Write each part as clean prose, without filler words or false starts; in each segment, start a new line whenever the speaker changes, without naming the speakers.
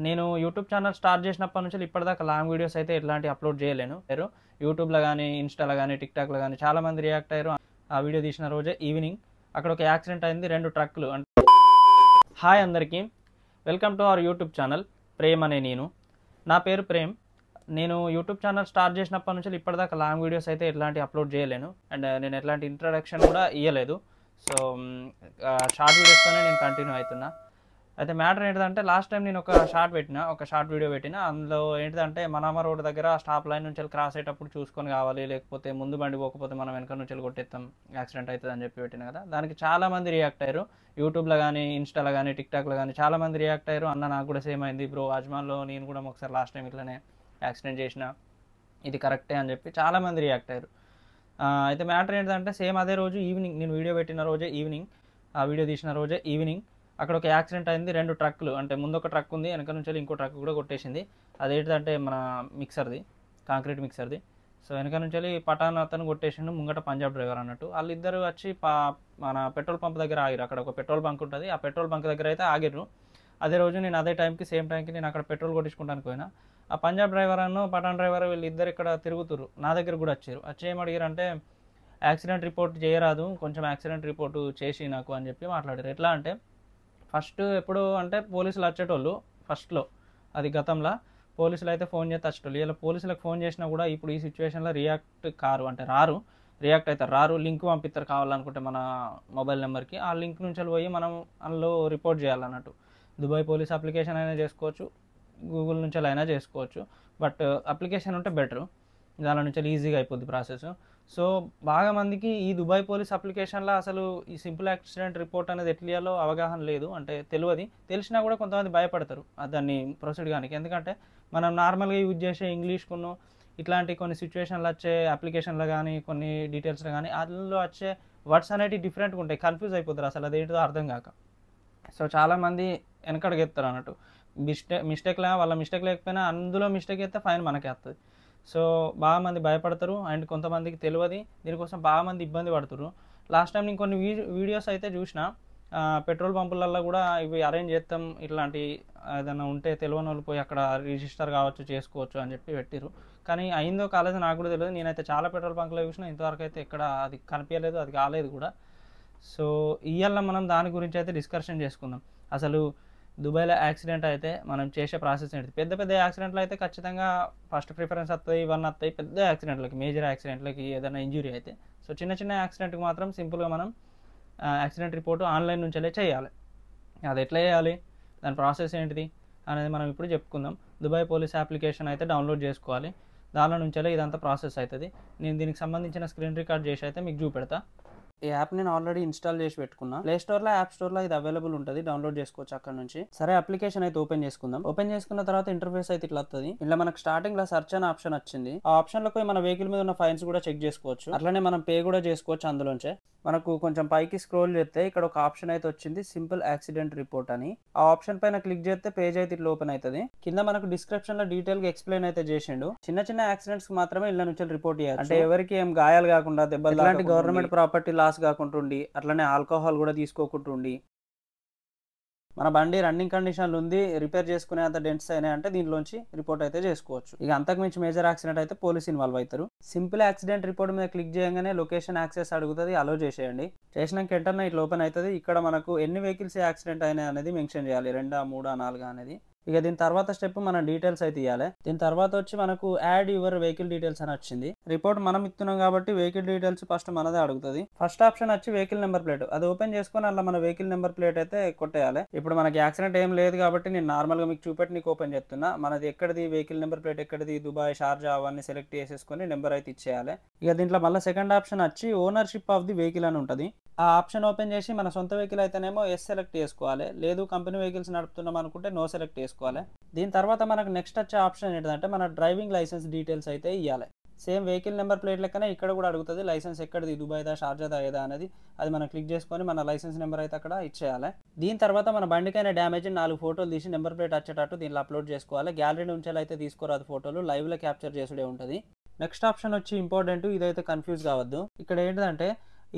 నేను YouTube channel start చేసినప్పటి నుంచి ఇప్పటిదాకా లాంగ్ వీడియోస్ అయితే ఎట్లాంటి అప్లోడ్ చేయలేను. యూట్యూబ్లో కానీ, ఇన్స్టాలో కానీ, టిక్టాక్లో కానీ చాలామంది రియాక్ట్ అయ్యారు. ఆ వీడియో తీసిన రోజే ఈవినింగ్ అక్కడ ఒక యాక్సిడెంట్ అయింది. 2 ట్రక్కులు. హాయ్ అందరికీ, welcome to our YouTube channel Prem అనే నేను. నా పేరు ప్రేమ్. నేను యూట్యూబ్ ఛానల్ స్టార్ట్ చేసినప్పటి నుంచి ఇప్పటిదాకా లాంగ్ వీడియోస్ అయితే ఎట్లాంటి అప్లోడ్ చేయలేను. అండ్ నేను ఎట్లాంటి ఇంట్రడక్షన్ కూడా ఇవ్వలేదు. సో షార్ట్ వీడియోస్తోనే నేను కంటిన్యూ అవుతున్నా. అయితే మ్యాటర్ ఏంటిదంటే, లాస్ట్ టైం నేను ఒక షార్ట్ వీడియో పెట్టిన. అందులో ఏంటిదంటే, మనమ రోడ్ దగ్గర స్టాప్ లైన్ నుంచి క్రాస్ అయ్యేటప్పుడు చూసుకొని కావాలి, లేకపోతే ముందు బండి పోకపోతే మనం వెనక నుంచి కొట్టేస్తాం, యాక్సిడెంట్ అవుతుంది అని చెప్పి పెట్టిన కదా. దానికి చాలామంది రియాక్ట్ అయ్యారు. యూట్యూబ్లో కానీ, ఇన్స్టాలో కానీ, టిక్టాక్లో కానీ చాలామంది రియాక్ట్ అయ్యారు. అన్న నాకు కూడా సేమ్ అయింది బ్రో, అజ్మాన్లో నేను కూడా ఒకసారి లాస్ట్ టైం ఇట్లనే యాక్సిడెంట్ చేసిన, ఇది కరెక్టే అని చెప్పి చాలామంది రియాక్ట్ అయ్యారు. అయితే మ్యాటర్ ఏంటంటే, సేమ్ అదే రోజు ఈవినింగ్, నేను వీడియో పెట్టిన రోజే ఈవినింగ్, ఆ వీడియో తీసిన రోజే ఈవినింగ్ అక్కడ ఒక యాక్సిడెంట్ అయింది. 2 ట్రక్కులు, అంటే ముందు ఒక ట్రక్ ఉంది, వెనక నుంచి ఇంకో ట్రక్ కూడా కొట్టేసింది. అదేంటంటే మన మిక్సర్ది, కాంక్రీట్ మిక్సర్ది. సో వెనక నుంచి పటాన్ అతను కొట్టేసిండు, ముంగట పంజాబ్ డ్రైవర్ అన్నట్టు. వాళ్ళిద్దరు వచ్చి మన పెట్రోల్ పంప్ దగ్గర ఆగిరు. అక్కడ ఒక పెట్రోల్ బంక్ ఉంటుంది, ఆ పెట్రోల్ బంక్ దగ్గర అయితే ఆగిర్రు. అదే రోజు నేను అదే టైంకి, సేమ్ టైంకి నేను అక్కడ పెట్రోల్ కొట్టించుకుంటానికి పోయినా. ఆ పంజాబ్ డ్రైవర్ అను పటాన్ డ్రైవర్ వీళ్ళిద్దరు ఇక్కడ తిరుగుతురు, నా దగ్గర కూడా వచ్చారు. వచ్చి ఏం అడిగారంటే, యాక్సిడెంట్ రిపోర్ట్ చేయరాదు, కొంచెం యాక్సిడెంట్ రిపోర్టు చేసి నాకు అని చెప్పి మాట్లాడారు. ఎట్లా అంటే, ఫస్ట్ ఎప్పుడు అంటే పోలీసులు వచ్చేటోళ్ళు ఫస్ట్లో, అది గతంలో పోలీసులు అయితే ఫోన్ చేస్తే వచ్చేటోళ్ళు. ఇలా పోలీసులకు ఫోన్ చేసినా కూడా ఇప్పుడు ఈ సిచ్యువేషన్లో రియాక్ట్ కారు, అంటే రియాక్ట్ అవుతారు, లింక్ పంపిస్తారు కావాలనుకుంటే మన మొబైల్ నెంబర్కి. ఆ లింక్ నుంచి పోయి మనం అందులో రిపోర్ట్ చేయాలన్నట్టు. దుబాయ్ పోలీస్ అప్లికేషన్ అయినా చేసుకోవచ్చు, గూగుల్ నుంచి అయినా చేసుకోవచ్చు. బట్ అప్లికేషన్ ఉంటే బెటరు, దాని నుంచి ఈజీగా అయిపోద్ది ప్రాసెస్. సో బాగా మందికి ఈ దుబాయ్ పోలీస్ అప్లికేషన్లో అసలు ఈ సింపుల్ యాక్సిడెంట్ రిపోర్ట్ అనేది ఎట్లియాలో అవగాహన లేదు, అంటే తెలిసినా కూడా కొంతమంది భయపడతారు దాన్ని ప్రొసీడ్ కానీ. ఎందుకంటే మనం నార్మల్గా యూజ్ చేసే ఇంగ్లీష్కును ఇట్లాంటి కొన్ని సిచ్యువేషన్లు వచ్చే అప్లికేషన్లో కానీ, కొన్ని డీటెయిల్స్లో కానీ అందులో వచ్చే వర్డ్స్ అనేవి డిఫరెంట్గా ఉంటాయి, కన్ఫ్యూజ్ అయిపోతారు అసలు అదేంటిదో అర్థం కాక. సో చాలామంది వెనకడికి ఎత్తారు అన్నట్టు. వాళ్ళ మిస్టేక్ లేకపోయినా అందులో మిస్టేక్ అయితే ఫైన్ మనకే వస్తుంది. సో బాగా మంది భయపడతారు, అండ్ కొంతమందికి తెలియదు, దీనికోసం బాగా మంది ఇబ్బంది పడుతారు. లాస్ట్ టైం నేను కొన్ని వీడియోస్ అయితే చూసిన, పెట్రోల్ పంపులలో కూడా ఇవి అరేంజ్ చేస్తాం, ఇట్లాంటి ఏదైనా ఉంటే తెలియని వాళ్ళు పోయి అక్కడ రిజిస్టర్ కావచ్చు, చేసుకోవచ్చు అని చెప్పి పెట్టిరు. కానీ అయిందో కాలేదో నాకు కూడా తెలియదు. నేనైతే చాలా పెట్రోల్ బంక్లో చూసిన, ఇంతవరకు అయితే ఎక్కడ అది కనిపించలేదు, అది కాలేదు కూడా. సో ఇవాళ మనం దాని గురించి అయితే డిస్కషన్ చేసుకుందాం. అసలు దుబాయ్లో యాక్సిడెంట్ అయితే మనం చేసే ప్రాసెస్ ఏంటి. పెద్ద యాక్సిడెంట్లు అయితే ఖచ్చితంగా ఫస్ట్ ప్రిఫరెన్స్ వస్తాయి, ఇవన్నీ వస్తాయి. పెద్ద యాక్సిడెంట్లకి, మేజర్ యాక్సిడెంట్లకి, ఏదైనా ఇంజురీ అయితే. సో చిన్న యాక్సిడెంట్కి మాత్రం సింపుల్గా మనం యాక్సిడెంట్ రిపోర్టు ఆన్లైన్ నుంచే చేయాలి. అది ఎట్లా చేయాలి, దాని ప్రాసెస్ ఏంటిది అనేది మనం ఇప్పుడు చెప్పుకుందాం. దుబాయ్ పోలీస్ అప్లికేషన్ అయితే డౌన్లోడ్ చేసుకోవాలి, దానిలో నుంచే ఇదంతా ప్రాసెస్ అవుతుంది. నేను దీనికి సంబంధించిన స్క్రీన్ రికార్డ్ చేసి అయితే మీకు చూపెడతా. ఈ యాప్ నేను ఆల్రెడీ ఇన్స్టాల్ చేసి పెట్టుకున్నా. ప్లే స్టోర్లో, యాప్ స్టోర్లో ఇది అవైలబుల్ ఉంటుంది, డౌన్లోడ్ చేసుకోవచ్చు అక్కడ నుంచి. సరే, అప్లికేషన్ అయితే ఓపెన్ చేసుకుందాం. ఓపెన్ చేసుకున్న తర్వాత ఇంటర్ఫేస్ అయితే ఇట్లా వస్తుంది. ఇలా మనకు స్టార్టింగ్ లో సెర్చ్ అనే ఆప్షన్ వచ్చింది. ఆ ఆప్షన్ లో మన వెహికల్ మీద ఉన్న ఫైన్స్ కూడా చెక్ చేసుకోవచ్చు, అట్లనే మనం పే కూడా చేసుకోవచ్చు అందులోంచే. మనకు కొంచెం పైకి స్క్రోల్ చేస్తే ఇక్కడ ఒక ఆప్షన్ అయితే వచ్చింది, సింపుల్ యాక్సిడెంట్ రిపోర్ట్ అని. ఆ ఆప్షన్ పైన క్లిక్ చేస్తే పేజ్ అయితే ఇట్లా ఓపెన్ అవుతుంది. కింద మనకు డిస్క్రిప్షన్ లో డీటెయిల్ గా ఎక్స్ప్లెయిన్ అయితే చేసిండు. చిన్న యాక్సిడెంట్స్ మాత్రమే ఇళ్ళ నుంచి రిపోర్ట్ చేయాలి, అంటే ఎవరికి ఏం గాయాలు కాకుండా, దెబ్బలు లాంటి గవర్నమెంట్ ప్రాపర్టీ లాస్ కాకుండా, అట్లనే ఆల్కహాల్ కూడా తీసుకోకుండా, మన బండి రన్నింగ్ కండిషన్లు ఉంది, రిపేర్ చేసుకునే అంత డెంట్స్ అయినాయి అంటే దీనిలోంచి రిపోర్ట్ అయితే చేసుకోవచ్చు. ఇక అంతకు మించి మేజర్ యాక్సిడెంట్ అయితే పోలీస్ ఇన్వాల్వ్ అవుతారు. సింపుల్ యాక్సిడెంట్ రిపోర్ట్ మీద క్లిక్ చేయగానే లొకేషన్ యాక్సెస్ అడుగుతుంది, అలో చేసేయండి. చేసినాక వెంటనే ఇట్లా ఓపెన్ అవుతుంది. ఇక్కడ మనకు ఎన్ని వెహికల్స్ యాక్సిడెంట్ అయినాయి అనేది మెన్షన్ చేయాలి, 2, 3, 4 అనేది. ఇక దీని తర్వాత స్టెప్ మన డీటెయిల్స్ అయితే ఇవ్వాలి. దీని తర్వాత వచ్చి మనకు యాడ్ యువర్ వెహికల్ డీటెయిల్స్ అని వచ్చింది. రిపోర్ట్ మనం ఇస్తున్నాం కాబట్టి వెహికల్ డీటెయిల్స్ ఫస్ట్ మనదే అడుగుతుంది. ఫస్ట్ ఆప్షన్ వచ్చి వెహికల్ నెంబర్ ప్లేట్, అది ఓపెన్ చేసుకొని అలా మన వెహికల్ నెంబర్ ప్లేట్ అయితే కొట్టేయాలి. ఇప్పుడు మనకి యాక్సిడెంట్ ఏం లేదు కాబట్టి నేను నార్మల్గా మీకు చూపెట్టి నీకు ఓపెన్ చేస్తున్నా. మనది ఎక్కడిది వెహికల్ నెంబర్ ప్లేట్, ఎక్కడిది, దుబాయ్, షార్జా అవన్నీ సెలెక్ట్ చేసేసుకొని నెంబర్ అయితే ఇచ్చేయాలి. ఇక దీంట్లో మళ్ళీ సెకండ్ ఆప్షన్ వచ్చి ఓనర్షిప్ ఆఫ్ ది వెహికల్ అని ఉంటుంది. ఆ ఆప్షన్ ఓపెన్ చేసి మన సొంత వెహికల్ అయితేనేమో ఎస్ సెలెక్ట్ చేసుకోవాలి, లేదు కంపెనీ వెహికల్స్ నడుపుతున్నాం అనుకుంటే నో సెలెక్ట్ చేసుకోవాలి. దీని తర్వాత మనకు నెక్స్ట్ వచ్చే ఆప్షన్ ఏంటంటే మన డ్రైవింగ్ లైసెన్స్ డీటెయిల్స్ అయితే ఇవ్వాలి. సేమ్ వెహికల్ నెంబర్ ప్లేట్ లెక్కనే ఇక్కడ కూడా అడుగుతుంది, లైసెన్స్ ఎక్కడిది, దుబాయ్దా, షార్జాదా ఏదా అనేది. అది మనం క్లిక్ చేసుకొని మన లైసెన్స్ నెంబర్ అయితే అక్కడ ఇచ్చేయాలి. దీని తర్వాత మన బండికైనా డ్యామేజ్ 4 ఫోటోలు తీసి నెంబర్ ప్లేట్ వచ్చేటట్టు దీనిలో అప్లోడ్ చేసుకోవాలి. గ్యాలరీ నుంచి అయితే తీసుకోరాదు, ఫోటోలు లైవ్లో క్యాప్చర్ చేసుడే ఉంటుంది. నెక్స్ట్ ఆప్షన్ వచ్చి ఇంపార్టెంట్, ఇదైతే కన్ఫ్యూజ్ కావద్దు. ఇక్కడ ఏంటంటే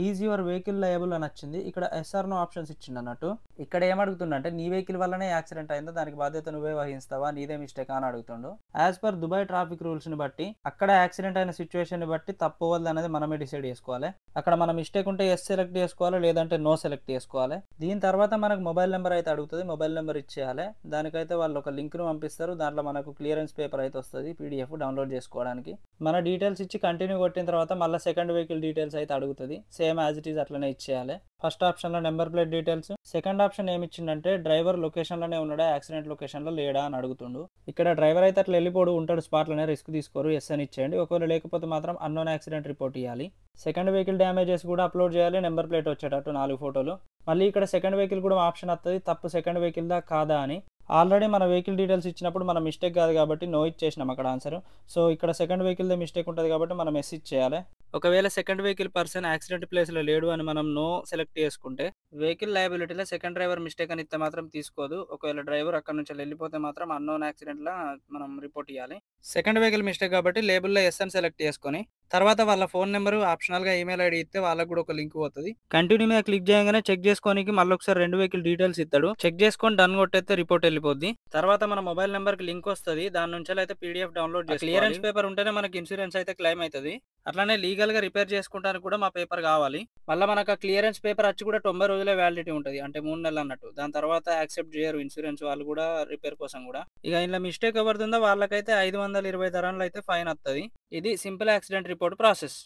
ఈజ్ యువర్ వెహికల్ లయబుల్ అని వచ్చింది. ఇక్కడ ఎస్ఆర్ నో ఆప్షన్స్ ఇచ్చింది అన్నట్టు. ఇక్కడ ఏమడుగుతుండంటే నీ వెహికల్ వల్లనే యాక్సిడెంట్ అయిందో దానికి బాధ్యత నువ్వే వహిస్తావా, నీదే మిస్టేక్ అని అడుగుతుండు. యాజ్ పర్ దుబాయ్ ట్రాఫిక్ రూల్స్ని బట్టి అక్కడ యాక్సిడెంట్ అయిన సిచ్యువేషన్ని బట్టి తప్పు వద్దు అనేది మనమే డిసైడ్ చేసుకోవాలి. అక్కడ మన మిస్టేక్ ఉంటే ఎస్ సెలెక్ట్ చేసుకోవాలి, లేదంటే నో సెలెక్ట్ చేసుకోవాలి. దీని తర్వాత మనకు మొబైల్ నెంబర్ అయితే అడుగుతుంది, మొబైల్ నెంబర్ ఇచ్చేయాలి. దానికైతే వాళ్ళు ఒక లింక్ను పంపిస్తారు, దాంట్లో మనకు క్లియరెన్స్ పేపర్ అయితే వస్తుంది PDF డౌన్లోడ్ చేసుకోవడానికి. మన డీటెయిల్స్ ఇచ్చి కంటిన్యూ కొట్టిన తర్వాత మళ్ళీ సెకండ్ వెహికల్ డీటెయిల్స్ అయితే అడుగుతుంది. సేమ్ యాజ్ ఇట్ ఈజ్ అట్లనే ఇచ్చేయాలి. ఫస్ట్ ఆప్షన్లో number plate details, second option ఏమి ఇచ్చిందంటే డ్రైవర్ లొకేషన్లోనే ఉన్నాడా, యాక్సిడెంట్ లొకేషన్లో లేడా అని అడుగుతుండు. ఇక్కడ డ్రైవర్ అయితే అట్లా వెళ్ళిపోడు, ఉంటాడు స్పాట్లోనే, రిస్క్ తీసుకోరు, ఎస్ అని ఇచ్చేయండి. ఒకవేళ లేకపోతే మాత్రం అన్నోన్ యాక్సిడెంట్ రిపోర్ట్ ఇవ్వాలి. సెకండ్ వెహికల్ డ్యామేజెస్ కూడా అప్లోడ్ చేయాలి, నెంబర్ ప్లేట్ వచ్చేటట్టు 4 ఫోటోలు. మళ్ళీ ఇక్కడ సెకండ్ వెహికల్ కూడా ఆప్షన్ వస్తుంది, తప్పు సెకండ్ వెహికల్ దా కాదా అని. ఆల్రెడీ మన వెహికల్ డీటెయిల్స్ ఇచ్చినప్పుడు మన మిస్టేక్ కాదు కాబట్టి నో ఇచ్చేసినాం అక్కడ ఆన్సర్. సో ఇక్కడ సెకండ్ వెహికల్దే మిస్టేక్ ఉంటుంది కాబట్టి మనం ఎస్ ఇచ్చేయాలి. ఒకవేళ సెకండ్ వెహికల్ పర్సన్ యాక్సిడెంట్ ప్లేస్లో లేడు అని మనం నో సెలెక్ట్ చేసుకుంటే వెహికల్ లయబిలిటీలో సెకండ్ డ్రైవర్ మిస్టేక్ అని ఇస్తే మాత్రం తీసుకోదు. ఒకవేళ డ్రైవర్ అక్కడ నుంచి వెళ్ళిపోతే మాత్రం అన్నోన్ యాక్సిడెంట్లో మనం రిపోర్ట్ ఇవ్వాలి. సెకండ్ వెహికల్ మిస్టేక్ కాబట్టి లేబుల్లో ఎస్ అని సెలెక్ట్ చేసుకొని తర్వాత వాళ్ళ ఫోన్ నెంబరు ఆప్షనల్గా ఈమెయిల్ ఐడి ఇస్తే వాళ్ళకు కూడా ఒక లింక్ పోతుంది. కంటిన్యూ మీద క్లిక్ చేయగానే చెక్ చేసుకోనికి మళ్ళీ ఒకసారి 2 వెహికల్ డీటెయిల్స్ ఇస్తాడు. చెక్ చేసుకొని డన్ కొట్టేస్తే రిపోర్ట్ వెళ్ళిపోద్ది. తర్వాత మన మొబైల్ నెంబర్కి లింక్ వస్తుంది, దాని నుంచి అయితే PDF డౌన్లోడ్ చేసి క్లియరెన్స్ పేపర్ ఉంటేనే మనకి ఇన్సూరెన్స్ అయితే క్లెయిమ్ అవుతుంది. అట్లానే లీగల్గా రిపేర్ చేసుకుంటానికి కూడా మా పేపర్ కావాలి. మళ్ళీ మనకు ఆ క్లియరెన్స్ పేపర్ వచ్చి కూడా 90 రోజులే వ్యాలిడిటీ ఉంటుంది, అంటే 3 నెలలు అన్నట్టు. దాని తర్వాత యాక్సెప్ట్ చేయరు ఇన్సూరెన్స్ వాళ్ళు కూడా రిపేర్ కోసం కూడా. ఇక ఇంట్లో మిస్టేక్ ఎవరితుందో వాళ్ళకైతే 520 ధరలు అయితే ఫైన్ వస్తుంది. ఇది సింపుల్ యాక్సిడెంట్ రిపోర్ట్ ప్రాసెస్.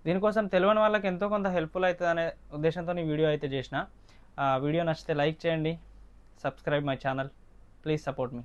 దీనికోసం తెలియని వాళ్ళకి ఎంతో కొంత హెల్ప్ఫుల్ అవుతుంది అనే ఉద్దేశంతో ఈ వీడియో అయితే చేసిన. వీడియో నచ్చితే లైక్ చేయండి, subscribe my channel, please support me.